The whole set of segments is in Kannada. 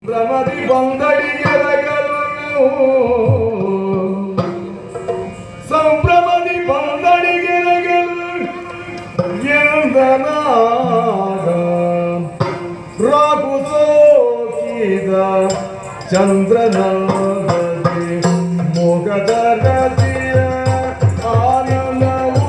ಭ್ರಮದಿ ಬಂದಡಿಗೆರಗಲು ಸಂಭ್ರಮದಿ ಬಂದಡಿಗೆರಗಲು ಎಂದನಾಗ ರಾಗು ಸೋಕಿದ ಚಂದ್ರನಾಗದೆ ಮೊಗದ ಗತಿಯ ಆನಂದವೋ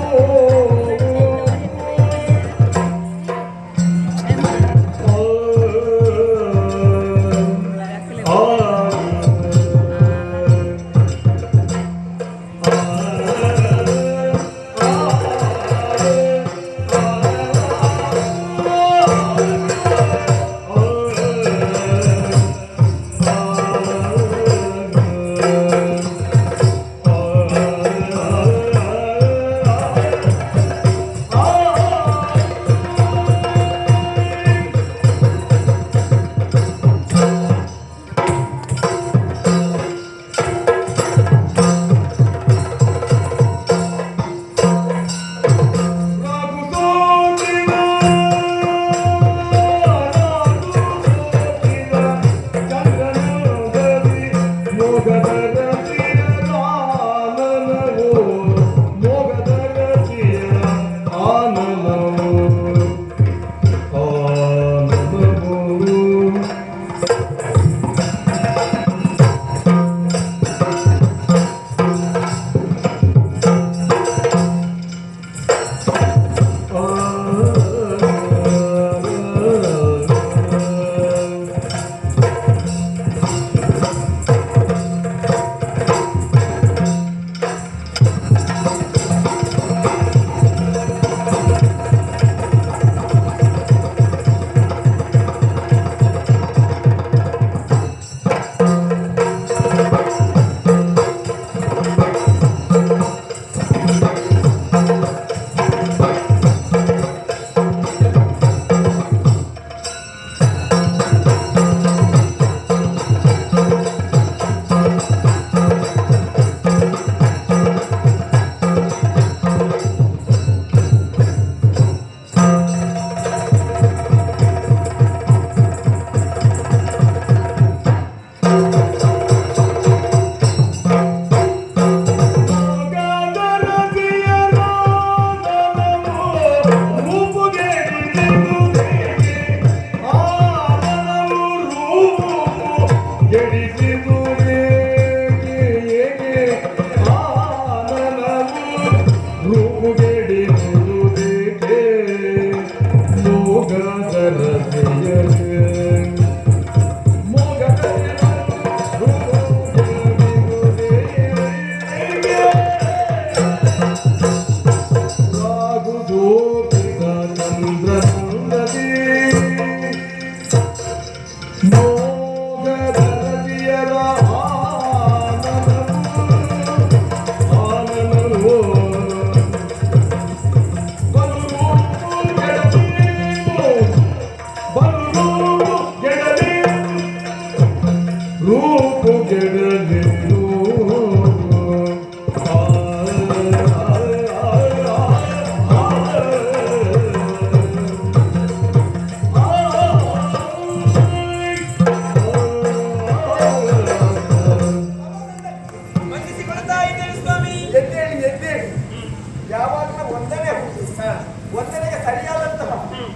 ವಂದನೆಗೆ ಸರಿಯಾದಂತಹ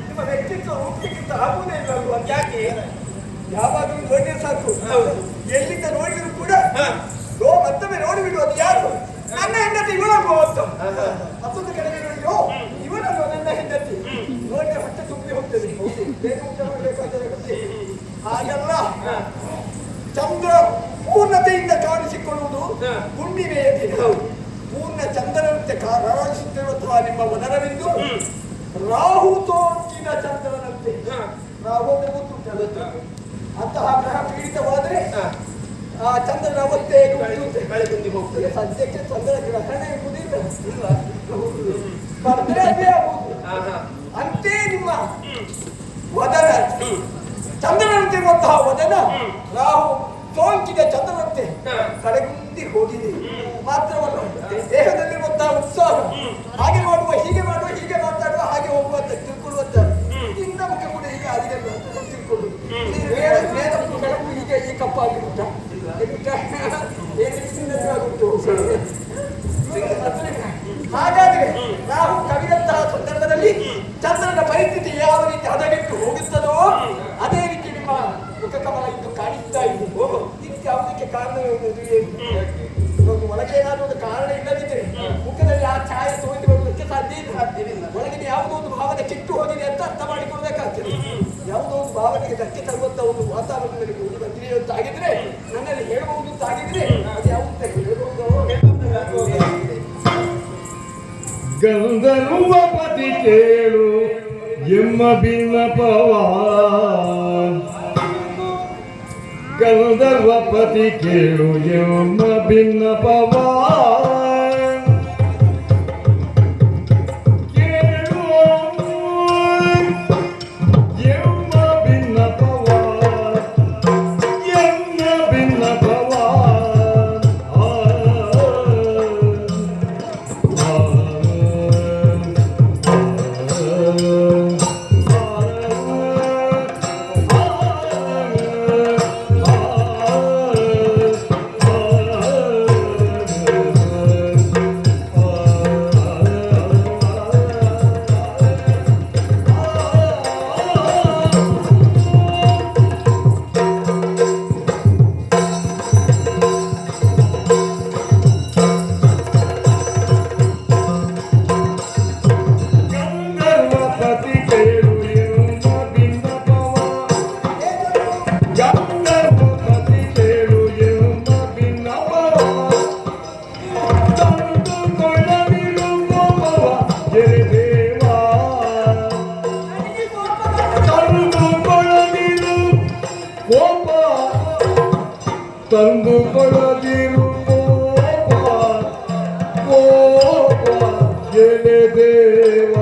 ನಿಮ್ಮ ವ್ಯಕ್ತಿತ್ವ ರೂಪಕ್ಕಿಂತ ಆಗುವುದೇ ಇಲ್ಲ. ಯಾಕೆ? ಯಾವಾಗಲೂ ನೋಡಿದ್ರೆ ಸಾಕು, ಎಲ್ಲಿಂದ ನೋಡಿದ್ರು ಕೂಡ ಮತ್ತೊಮ್ಮೆ ನೋಡಿಬಿಡು. ಅದು ಯಾರು? ನನ್ನ ಹೆಂಡತಿ ಇವಳಲ್ವ ಅಂತ ಮತ್ತೊಂದು ಕಡೆಗೆ ನೋಡಿದ್ರು ಇವನಲ್ವ ನನ್ನ ಹೆಂಡತಿ. ನೋಡಿದ್ರೆ ಹೊಟ್ಟೆ ತುಂಬಿ ಹೋಗ್ತದೆ. ಬೇಗ ಊಟ ಮಾಡಬೇಕಾದರೆ ಗೊತ್ತೇ. ಹಾಗಲ್ಲ, ಚಂದ್ರ ಪೂರ್ಣತೆಯಿಂದ ಕಾಣಿಸಿಕೊಳ್ಳುವುದು ಹುಣ್ಣಿಮೆಯ ದಿನ. ಪೂರ್ಣ ಚಂದ್ರನಂತೆ ರಾರಾಜಿಸುತ್ತಿರುವಂತಹ ನಿಮ್ಮ ವದನವಿಂದು ರಾಹು ತೋಂಕಿನ ಚಂದ್ರನಂತೆ. ರಾಹು ಅಂತಹ ಗ್ರಹ ಪೀಡಿತವಾದರೆ ಆ ಚಂದ್ರನ ಅವಸ್ಥೆ ಕಳೆದುಂದಿ ಹೋಗ್ತದೆ. ಸದ್ಯಕ್ಕೆ ಚಂದ್ರ ಗ್ರಹಣ ಎಂಬುದಿಲ್ಲ, ಸ್ಪರ್ಧೆ ಆಗುವುದು. ಅಂತೇ ನಿಮ್ಮ ವದನ ಚಂದ್ರನಂತಿರುವಂತಹ ವದನ ರಾಹು ಸೋಂಕಿದ ಚಂದ್ರನಂತೆ ಕಳೆಗುಂದಿ ಹೋಗಿದೆ. ಮಾತ್ರವಲ್ಲ, ದೇಹದಲ್ಲಿರುವಂತಹ ಉತ್ಸಾಹ, ಹಾಗೆ ಮಾಡುವ, ಹೀಗೆ ಮಾಡುವ, ಹೀಗೆ ಮಾತಾಡುವ, ಹಾಗೆ ಹೋಗುವಂತ ತಿಳ್ಕೊಳ್ಳುವಂತ ಇಂದ ಮುಖ್ಯ ಕೂಡ ಹೀಗೆ ಆಗಿದೆ ಅಂತ ತಿಳ್ಕೊಳ್ಳುವುದು. ಪಾಪ ಆಗಿರುತ್ತಾ ಹಾಗಾದ್ರೆ ನಾವು ಕವಿದಂತಹ ಸಂದರ್ಭದಲ್ಲಿ ಚಂದ್ರನ ಪರಿಸ್ಥಿತಿ ಯಾವ ರೀತಿ ಹದಗೆಟ್ಟು ಹೋಗುತ್ತದೋ ಅದೇ ರೀತಿ ನಿಮ್ಮ ಮುಖಕಮಲ ಇದ್ದು ಕಾಣಿಸ್ತಾ ಇದೆ. ಇದಕ್ಕೆ ಯಾವುದಕ್ಕೆ ಕಾರಣವೇನುವುದು ಏನು ಒಳಗೆ ಏನಾದರೂ ಒಂದು ಕಾರಣ ಇಲ್ಲದಿದ್ದರೆ ಮುಖದಲ್ಲಿ ಆ ಛಾಯೆ ತೋರಿ ಬರುವುದಕ್ಕೆ ಸಾಧ್ಯವಿಲ್ಲ. ಒಳಗಿನ ಯಾವುದೋ ಒಂದು ಭಾವನೆ ಕೆಟ್ಟು ಹೋಗಿದೆ ಅಂತ ಅರ್ಥ ಮಾಡಿಕೊಳ್ಬೇಕಾಗ್ತದೆ. ಯಾವುದೋ ಒಂದು ಭಾವನೆಗೆ ಧಕ್ಕೆ ತರುವಂತ ಒಂದು ವಾತಾವರಣದಲ್ಲಿ ಹೋಗಿ ಬಂದಿದೆ ಅಂತ ಆಗಿದ್ರೆ ನನ್ನಲ್ಲಿ ಹೇಳಬಹುದು ಅಂತ ಆಗಿದ್ರೆ ಅದು ಯಾವುದಂತ ಹೇಳಬಹುದು. ಗಂಧರ್ವ ಪತಿ ಕೇಳು ಎಮ್ಮ ಬಿನ್ನಪವ ಗಂಧರ್ವ ಪತಿ ಕೇಳು ಎಮ್ಮ ಬಿನ್ನಪವ ತಂದು ಕೊಡದಿರು ಎಲೆ ದೇವ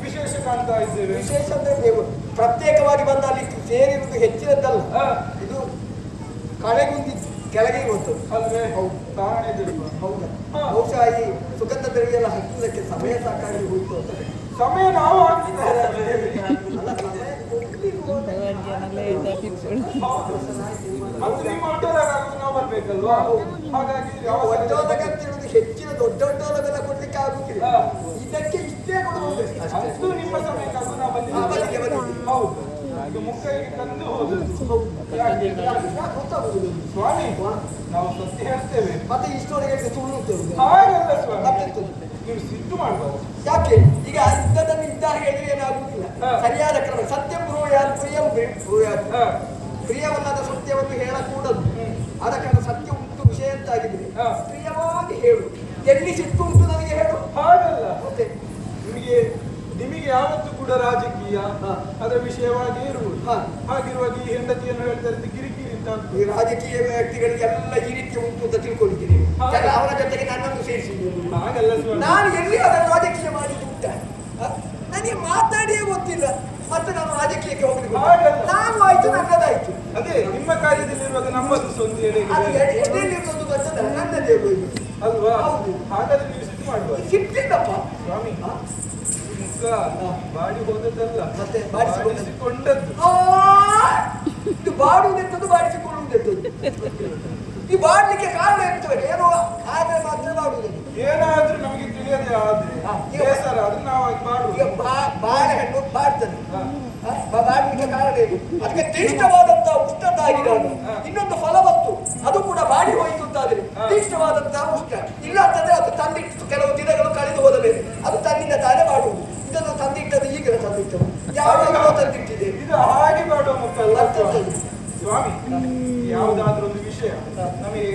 ವಿಶೇಷ ಅಂದ್ರೆ ಪ್ರತ್ಯೇಕವಾಗಿ ಬಂದ ಅಲ್ಲಿ ಸೇರಿರುವುದು ಹೆಚ್ಚಿನದ್ದಲ್ಲ. ಇದು ಕಳೆಗುಂದಿ ಕೆಳಗೆ ಇರುವುದು. ಹೌದಾ? ಬಹುಶಃ ಈ ಸುಗಂಧ ದ್ರವ್ಯ ಎಲ್ಲ ಹಚ್ಚುವುದಕ್ಕೆ ಸಮಯ ಸಾಕಾಗಿ ಹೋಯ್ತು ಅಂತ. ಸಮಯ ನಾವು ಹಾಕಿದ್ದಾರೆ. ನಾವು ಬರ್ಬೇಕಲ್ವಾ? ಹಾಗಾಗಿ ಒಡ್ಡೋಲಗ ಅಂತ ಹೇಳುವುದು ಹೆಚ್ಚಿನ ದೊಡ್ಡ ದೊಡ್ಡೋಲಗೆಲ್ಲ ಕೊಡ್ಲಿಕ್ಕೆ ಆಗುತ್ತಿಲ್ಲ. ಇದಕ್ಕೆ ಇಷ್ಟೇ ಕೊಡಬಹುದು. ಅಷ್ಟು ನಿಮ್ಮ ಸಮಯಕ್ಕಾಗೂ ನಾವು ಬಂದಿದ್ದೇವೆ. ಹೌದು. ಮುಖಕ್ಕೆ ಕಂದು ಹೋದದ್ದು. ಯಾಕೆ ಗೊತ್ತಾಗುದಿಲ್ಲ ಸ್ವಾಮಿ, ನಾವು ಸತ್ಯ ಹೇಳ್ತೇವೆ. ಮತ್ತೆ ಇಷ್ಟೊಳಗೆ ಸುಳ್ಳು ಉಂಟು. ಹಾಗಲ್ಲ ಸ್ವಾಮಿ, ಮತ್ತೆಂತದ್ದು? ನೀವು ಸಿಟ್ಟು ಮಾಡಬಾರ್ದು. ಯಾಕೆ ಈಗ ಇದ್ದದನ್ನು ಇದ್ದ ಹೇಳಿದ್ರೆ ಏನಾಗುವುದಿಲ್ಲ. ಸರಿಯಾದ ಕ್ರಮ. ಸತ್ಯ ಬ್ರೂಯಾತ್ ಪ್ರಿಯಂ ಬ್ರೂಯಾತ್. ಪ್ರಿಯವಲ್ಲದ ಸತ್ಯವನ್ನು ಹೇಳಕೂಡದು. ಆದ ಕಾರಣ ಸತ್ಯ ಉಂಟು ವಿಷಯ ಅಂತಾಗಿದ್ರೆ ಪ್ರಿಯವಾಗಿ ಹೇಳು. ಎಲ್ಲಿ ಸಿಟ್ಟು ಉಂಟು ನನಗೆ ಹೇಳು. ಹಾಗಲ್ಲ, ಮತ್ತೆ ನಿಮಗೆ ಯಾವತ್ತೂ ಕೂಡ ರಾಜಕೀಯ ಅದರ ವಿಷಯವಾಗಿ ಇರುವುದು. ಹಾಗಿರುವಾಗ ಈ ಹೆಂಡತಿಯನ್ನು ಹೇಳ್ತಾರೆ ಕಿರಿಕಿರಿ ಅಂತ. ಈ ರಾಜಕೀಯ ವ್ಯಕ್ತಿಗಳಿಗೆಲ್ಲ ಈ ರೀತಿ ಉಂಟು ಅಂತ ತಿಳ್ಕೊಂಡಿದ್ದೀನಿ. ಅವರ ಜೊತೆಗೆ ನನ್ನನ್ನು ಸೇರಿಸಿದ್ದೀನಿ. ಹಾಗಲ್ಲ ಸ್ವಾಮಿ, ನಾನು ಎಲ್ಲಿ ಅದನ್ನು ರಾಜಕೀಯ ಮಾಡಿದ್ದು ಉಂಟ? ನನಗೆ ಮಾತಾಡಿಯೇ ಗೊತ್ತಿಲ್ಲ. ಮತ್ತೆ ನಾನು ರಾಜಕೀಯಕ್ಕೆ ಹೋಗಲಿಲ್ಲ. ನಾನು ಆಯ್ತು, ನನ್ನದಾಯ್ತು. ಅದೇ ನಿಮ್ಮ ಕಾರ್ಯದಲ್ಲಿರುವಾಗ ನಮ್ಮದು ಸ್ವಂತ ಅದು ಎದೆಯಲ್ಲಿರೋದು ಗೊತ್ತದಲ್ಲ, ನನ್ನದೇ ಹೋಯ್ತು ಅಲ್ವಾ? ಹೌದು. ಹಾಗಾದ್ರೆ ನೀವು ಸಿಟ್ಟು ಮಾಡಬಾರ್ದು ಸಿಟ್ಟಿಲ್ಲಪ್ಪ ಸ್ವಾಮಿ. ಮುಖ ಬಾಡಿ ಹೋದದ್ದಲ್ಲ, ಮತ್ತೆ ಬಾಡಿಸಿಕೊಂಡದ್ದು. ಇದು ಬಾಡುವುದೆಂತದ್ದು, ಬಾಡಿಸಿಕೊಳ್ಳುವುದೆಂತದ್ದು. ಈ ಬಾಡ್ಲಿಕ್ಕೆ ಕಾರಣ ಇರ್ತದೆ. ಏನೋ ಆದ್ರೆ ಮಾತ್ರ ಬಾಡುವುದು. ಏನಾದ್ರೂ ನಮಗೆ ತಿಳಿಯದೆ ಆದ್ರೆ ಬೇಸರ ಆದ್ರೆ ನಾವು ಅದು ಮಾಡುದು. ಈಗ ಬಾಳೆಹಣ್ಣು ಬಾಡ್ತದೆ. ಬಾಡ್ಲಿಕ್ಕೆ ಕಾರಣ ಏನು? ಅದಕ್ಕೆ ತೀಕ್ಷ್ಣವಾದಂತಹ ಉಷ್ಣದ್ದಾಗಿರೋದು. ಇನ್ನೊಂದು ಫಲವಸ್ತು ಅದು ಕೂಡ ಬಾಡಿ ಹೋಯಿತು ಅಂತಾದ್ರೆ ತೀಕ್ಷ್ಣವಾದಂತಹ ಉಷ್ಣ ಇಲ್ಲ ಅಂತಂದ್ರೆ ಅದು ತಂದಿಟ್ಟು ಕೆಲವು ದಿನಗಳು ಕಳೆದು ಹೋದ ಮೇಲೆ ಅದು ತನ್ನಿಂದ ತಾನೇ ಮಾಡುವುದು. ಇದನ್ನು ತಂದಿಟ್ಟದ್ದು ಈಗ ತಂದಿಟ್ಟವು ಯಾವಾಗ ತಂದಿಟ್ಟಿದೆ. ಇದು ಹಾಗೆ ಮಾಡುವ ಮಕ್ಕಳ ಸ್ವಾಮಿ. ಯಾವುದಾದ್ರೂ ಒಂದು ವಿಷಯ ನಮಗೆ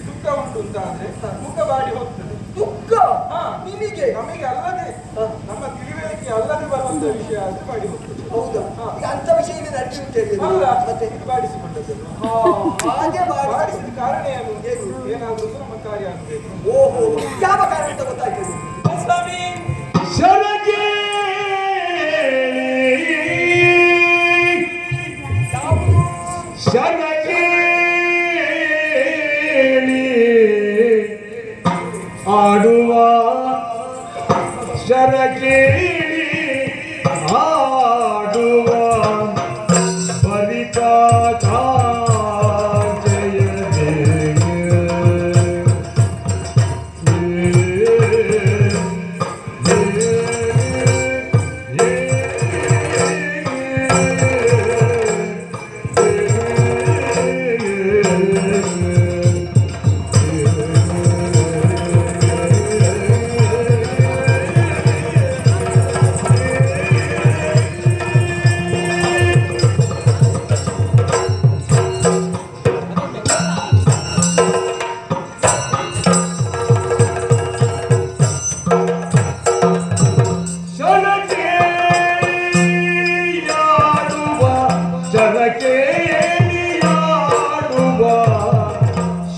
ದುಃಖ ಉಂಟು ಅಂತ ಆದ್ರೆ ಮುಖ ಬಾಡಿ ಹೋಗ್ತದೆ. ದುಃಖ ನಿಮಗೆ ನಮಗೆ ಅಲ್ಲದೆ ನಮ್ಮ ತಿಳಿವಳಿಕೆ ಅಲ್ಲದೆ ಬರುವಂತ ವಿಷಯ ಆದ್ರೆ ಬಾಡಿ ಹೋಗ್ತದೆ. ಹೌದಾ? ಈಗ ಅಂತ ವಿಷಯ ನಡೆಸಿ ಉಂಟೇಳಿ ಮತ್ತೆ ಬಾಡಿಸಿಕೊಂಡದ್ದು. ಹಾಗೆ ಬಾಡಿಸಿದ ಕಾರಣ ಏನು? ಏನಾದ್ರೂ ನಮ್ಮ ಕಾರ್ಯ ಆಗಬೇಕು. ಓಹೋ, ಯಾವ ಕಾರಣ ಅಂತ ಗೊತ್ತಾಗ್ತದೆ ಸ್ವಾಮಿ. ಶರಕೆ ಶರಕೆ ಆಡುವ ಶರಕೇಳಿ ಆಡುವ ಬರಿತಾ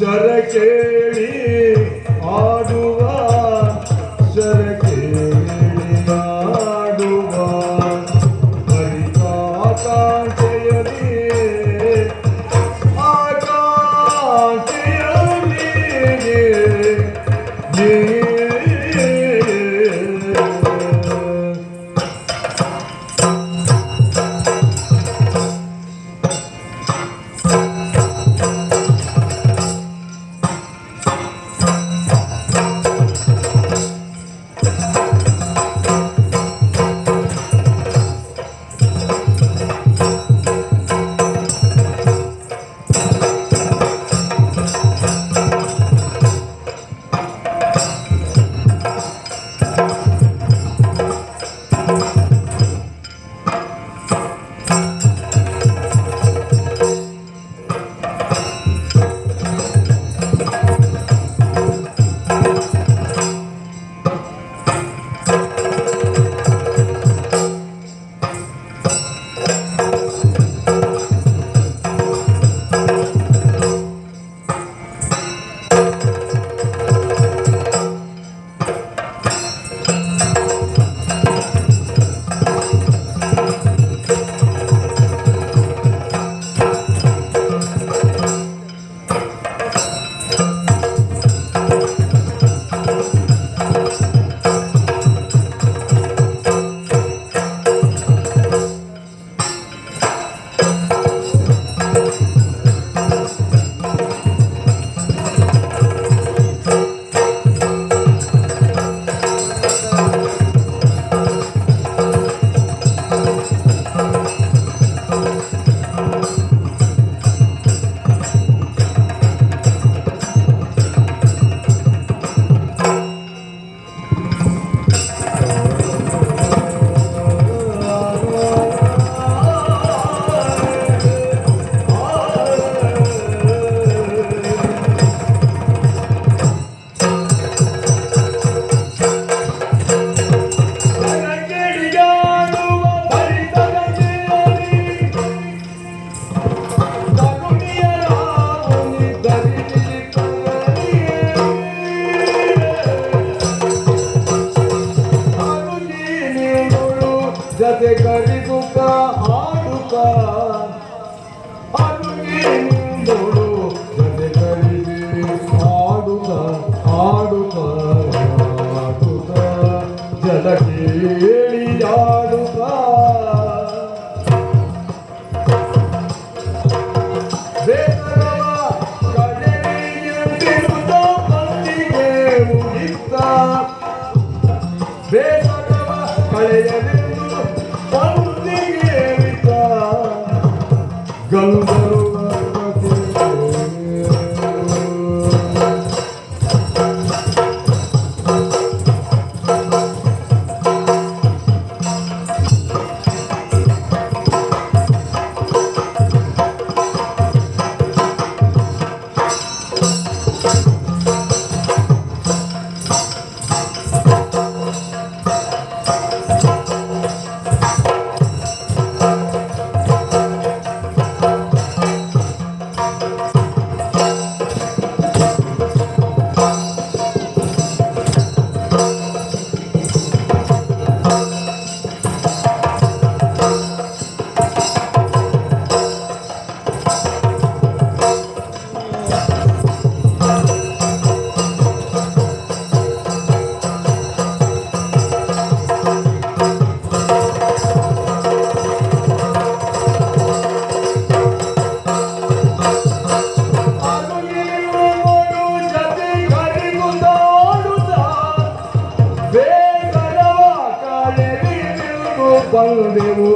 ಶರಕೇಳಿ ಆಡುವ ಶರಕೇಳಿ ಆಡುವ ಆಕಾಂಕ್ಷೆಯಲಿ ಅರುಗಿಂದೊಳು ಜೊತೆಗಳಿಗೆ ಆಡುತ್ತ ಆಡುತ್ತ ಆಡುತ್ತ ಜಲ ಕೇಳಿಯಾಡುತ್ತ ಬೇಸರವ ಕಳೆಯುತ್ತಿರುತ್ತ ಬಂದಿಗೆ ಮುಗಿತ್ತ ಬೇಸರವ ಕಳೆಯಲೆಂದು ಬಂದಿಗೆ ಬಿತ್ತ ಗಂಧರ್ವ ಬಂದೆವು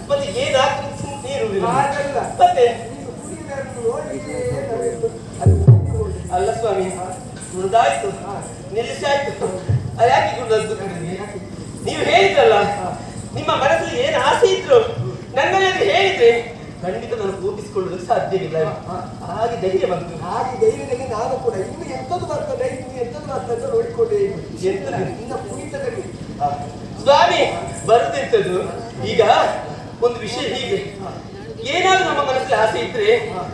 ಮತ್ತೆ ಏನಾಗ್ತದೆ ಮತ್ತೆ ಅಲ್ಲ ಸ್ವಾಮಿ ಕುಡ್ದಾಯ್ತು ನಿಲ್ಲಿಸಾಯ್ತು ಅದು ಯಾಕೆ ಕುಡ್ದದ್ದು ನೀವು ಹೇಳಿದ್ರಲ್ಲ ನಿಮ್ಮ ಮನಸ್ಸಲ್ಲಿ ಏನು ಆಸೆ ಇದ್ರು ನನ್ನಲ್ಲಿ ಹೇಳಿದ್ರೆ ಖಂಡಿತ ನಾನು ಪೂರ್ತಿಸಿಕೊಳ್ಳಲು ಸಾಧ್ಯವಿಲ್ಲ ಹಾಗೆ ಧೈರ್ಯ ಬಂತು ಹಾಗೆ ಧೈರ್ಯದಲ್ಲಿ ನಾನು ಕೂಡ ಇನ್ನು ಎಂಥದ್ದು ಬರ್ತದೆ ಇನ್ನು ಎಂಥದ್ದು ಬರ್ತದೆ ನೋಡಿಕೊಂಡೇ ಇನ್ನ ಪುನೀತದಲ್ಲಿ ಸ್ವಾಮಿ ಬರುದೆಂತದ್ದು ಈಗ ಒಂದು ವಿಷಯ ಹೀಗೆ ಏನಾದ್ರೂ ನಮ್ಮ ಮನಸ್ಸಲ್ಲಿ ಆಸೆ ಇದ್ರೆ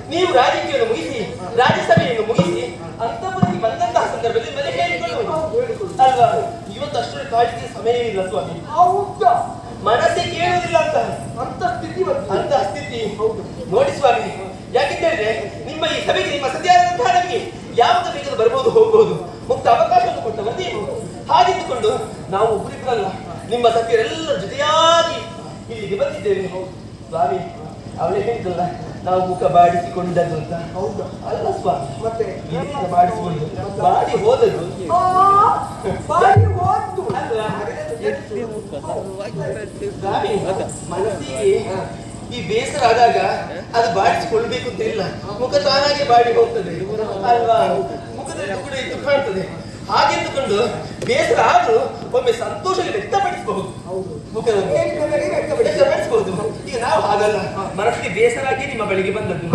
ನೀವು ರಾಜಕೀಯವನ್ನು ಮುಗಿಸಿ ರಾಜ್ಯಸಭೆಯನ್ನು ಮುಗಿಸಿ ಅಂತಪುರಕ್ಕೆ ಬಂದಂತಹ ಸಂದರ್ಭದಲ್ಲಿ ಮೇಲೆ ಹೇಳಿಕೊಳ್ಳುವುದು ಅಲ್ವಾ ಇವತ್ತು ಅಷ್ಟರ ಕಾಳಜಿಗೆ ಸಮಯ ಇಲ್ಲ ಸ್ವಾಮಿ ಹೌದಾ ಮನಸ್ಸೇ ಕೇಳುವುದಿಲ್ಲ ಅಂತ ಸ್ಥಿತಿ ಅಂತ ಸ್ಥಿತಿ ನೋಡಿ ಸ್ವಾಮಿ ಯಾಕೆಂದ್ರೆ ನಿಮ್ಮ ಈ ಸಭೆಗೆ ನಿಮ್ಮ ಸದ್ಯಾದಂತಹ ನಮಗೆ ಯಾವಾಗ ಬೇಕಾದ್ರೂ ಬರ್ಬೋದು ಹೋಗ್ಬೋದು ಮುಕ್ತ ಅವಕಾಶವನ್ನು ಕೊಟ್ಟವ ನೀವು ಹಾಗಿದ್ದುಕೊಂಡು ನಾವು ಒಬ್ಬರಿಬ್ಬರಲ್ಲ ನಿಮ್ಮ ಸತ್ಯರೆಲ್ಲರ ಜೊತೆಯಾಗಿ ಇಲ್ಲಿಗೆ ಬಂದಿದ್ದೇವೆ ಸ್ವಾಮಿ ಅವಳೇ ಹೇಳಿದ್ರಲ್ಲ ನಾವು ಮುಖ ಬಾಡಿಸಿಕೊಂಡದ್ದು ಅಂತ ಹೌದು ಅಲ್ಲ ಸ್ವಾಮಿ ಮತ್ತೆ ಬಾಡಿಸಿಕೊಂಡು ಬಾಡಿ ಹೋದದ್ದು ಬಾಡಿ ಹೋದ್ದು ಅಲ್ವಾ ಸ್ವಾಮಿ ಮನಸ್ಸಿಗೆ ಈ ಬೇಸರ ಆದಾಗ ಅದು ಬಾಡಿಸಿಕೊಳ್ಬೇಕು ಅಂತ ಇಲ್ಲ ಮುಖ ತಾನಾಗೆ ಬಾಡಿ ಹೋಗ್ತದೆ ಅಲ್ವಾ ಮುಖದಲ್ಲಿ ಕೂಡ ಇದ್ದು ಕಾಣ್ತದೆ ಹಾಗೆಂದುಕೊಂಡು ಬೇಸರ ಆದ್ರೂ ಒಮ್ಮೆ ಸಂತೋಷ ವ್ಯಕ್ತಪಡಿಸಬಹುದು ಮುಖದಲ್ಲಿ ವ್ಯಕ್ತಪಡಿಸಬಹುದು ಈಗ ನಾವು ಹಾಗಲ್ಲ ಮನಸ್ಸಿಗೆ ಬೇಸರ ಆಗಿ ನಿಮ್ಮ ಬಳಿಗೆ ಬಂದದ್ದು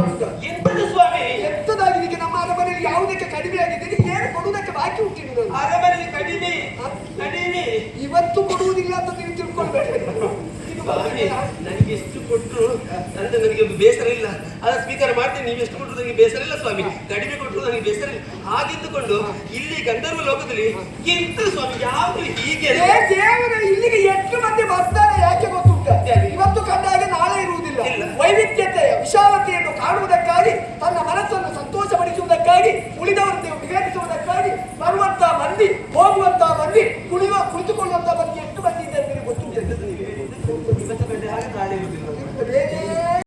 ಎಂತದ್ದು ಸ್ವಾಮಿ ಎಂತದಾಗಿದೆ ಈಗ ನಮ್ಮ ಅರಮನೆಯಲ್ಲಿ ಯಾವುದಕ್ಕೆ ಕಡಿಮೆ ಆಗಿದೆ ಏನು ಕೊಡುವುದಕ್ಕೆ ಬಾಕಿ ಉಂಟು ಅರಮನೆಯಲ್ಲಿ ಕಡಿಮೆ ಕಡಿಮೆ ಇವತ್ತು ಕೊಡುವುದಿಲ್ಲ ಅಂತ ನೀವು ತಿಳ್ಕೊಳ್ಬೇಕು ನನಗೆ ಎಷ್ಟು ಕೊಟ್ಟರು ಅಂತ ನನಗೆ ಬೇಸರ ಇಲ್ಲ ಅದ ಸ್ವೀಕಾರ ಮಾಡ್ತೇನೆ ನೀವು ಎಷ್ಟು ಕೊಟ್ಟರು ನನಗೆ ಬೇಸರ ಇಲ್ಲ ಸ್ವಾಮಿ ಕಡಿಮೆ ಕೊಟ್ಟರು ನನಗೆ ಬೇಸರ ಇಲ್ಲ ಹಾಗಿದ್ದುಕೊಂಡು ಇಲ್ಲಿ ಗಂಧರ್ವ ಲೋಕದಲ್ಲಿ ಎಂತ ಸ್ವಾಮಿ ಯಾವುದು ಹೀಗೆ ದೇವರ ಇಲ್ಲಿಗೆ ಎಷ್ಟು ಮಂದಿ ಬರ್ತಾರೆ ಯಾಕೆ ಗೊತ್ತುಂಟ ಇವತ್ತು ಕಂಡಾಗ ನಾಳೆ ಇರುವುದಿಲ್ಲ ವೈವಿಧ್ಯತೆಯ ವಿಶಾಲತೆಯನ್ನು ಕಾಣುವುದಕ್ಕಾಗಿ ತನ್ನ ಮನಸ್ಸನ್ನು ಸಂತೋಷಪಡಿಸುವುದಕ್ಕಾಗಿ ಉಳಿದವರನ್ನು ವಿವೇಚಿಸುವುದಕ್ಕಾಗಿ ಬರುವಂತಹ ಮಂದಿ ಹೋಗುವಂತಹ ಮಂದಿ ಕುಳಿತುಕೊಳ್ಳುವಂತಹ ಮಂದಿ ಎಷ್ಟು ಮಂದಿ ಇದ್ದಾರೆ ಗೊತ್ತುಂಟ